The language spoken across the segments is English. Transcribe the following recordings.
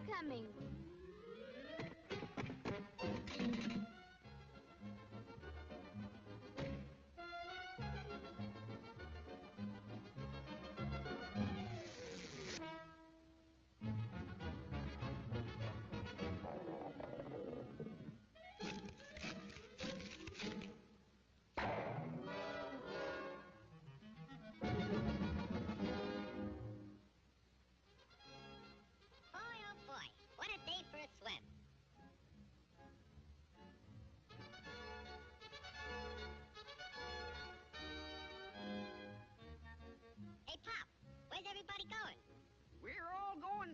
coming.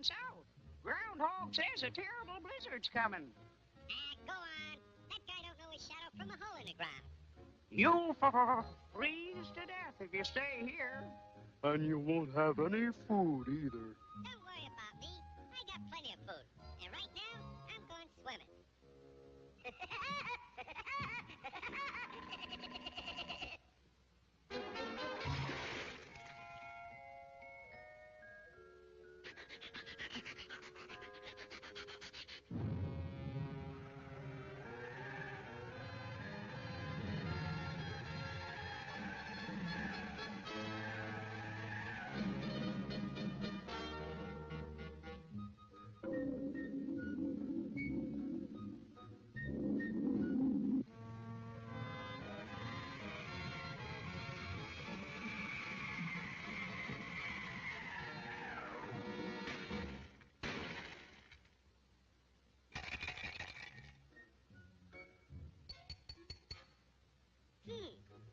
South. Groundhog says a terrible blizzard's coming. Go on. That guy don't know his shadow from a hole in the ground. You'll freeze to death if you stay here. And you won't have any food either. Don't worry about me. I got plenty of food. And right now, I'm going swimming.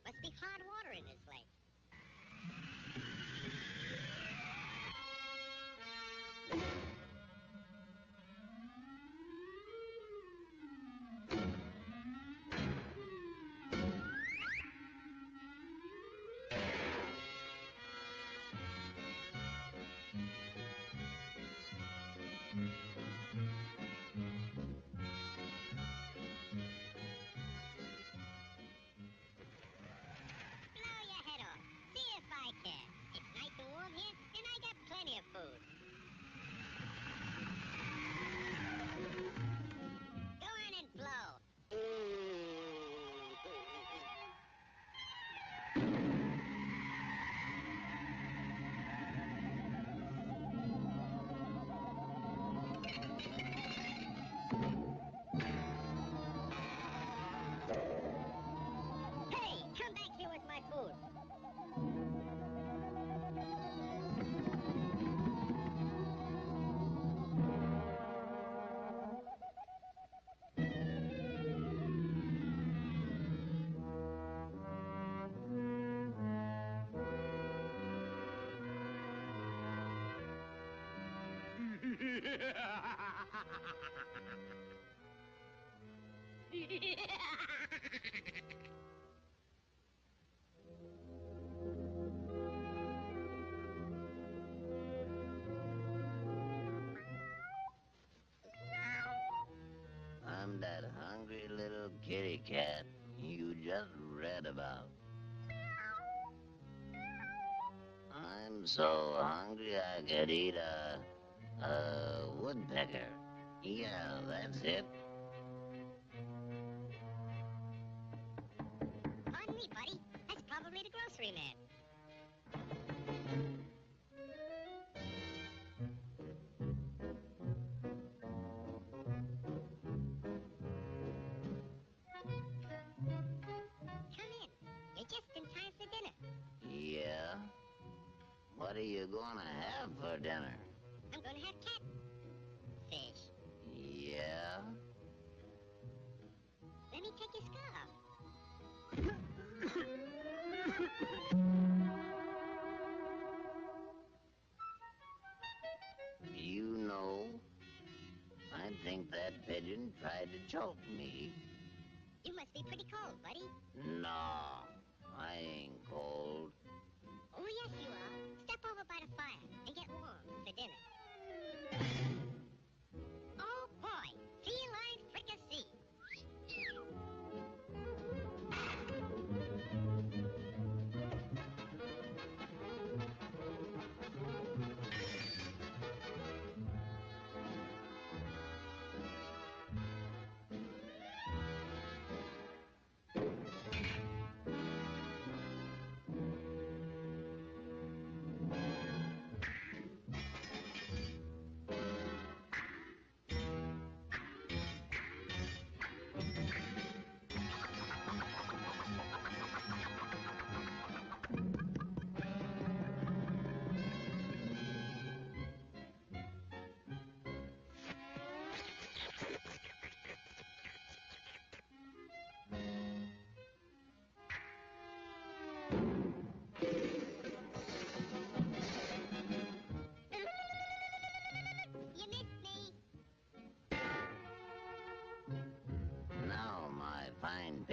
Must be hard water in this lake. I'm that hungry little kitty cat you just read about. I'm so hungry I could eat a woodpecker. Yeah, that's it. Pardon me, buddy. That's probably the grocery man. Yeah? What are you gonna have for dinner? I'm gonna have catfish. Yeah? Let me take your scarf. You know, I think that pigeon tried to choke me. You must be pretty cold, buddy. No, I ain't cold. Oh, yes, you are. Step over by the fire and get warm for dinner. Oh, boy. Feline fricassee.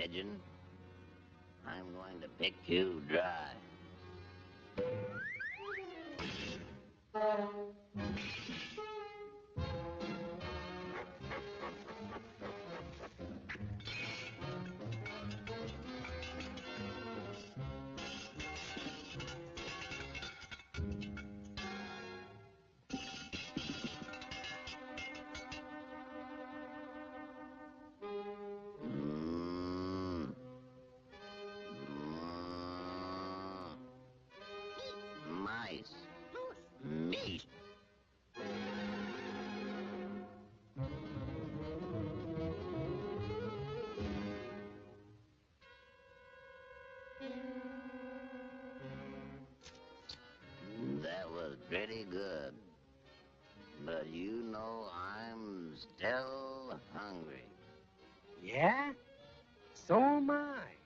pigeon. I'm going to pick you dry. Mice. Meat. That was pretty good. But you know I'm still hungry. Yeah? So am I.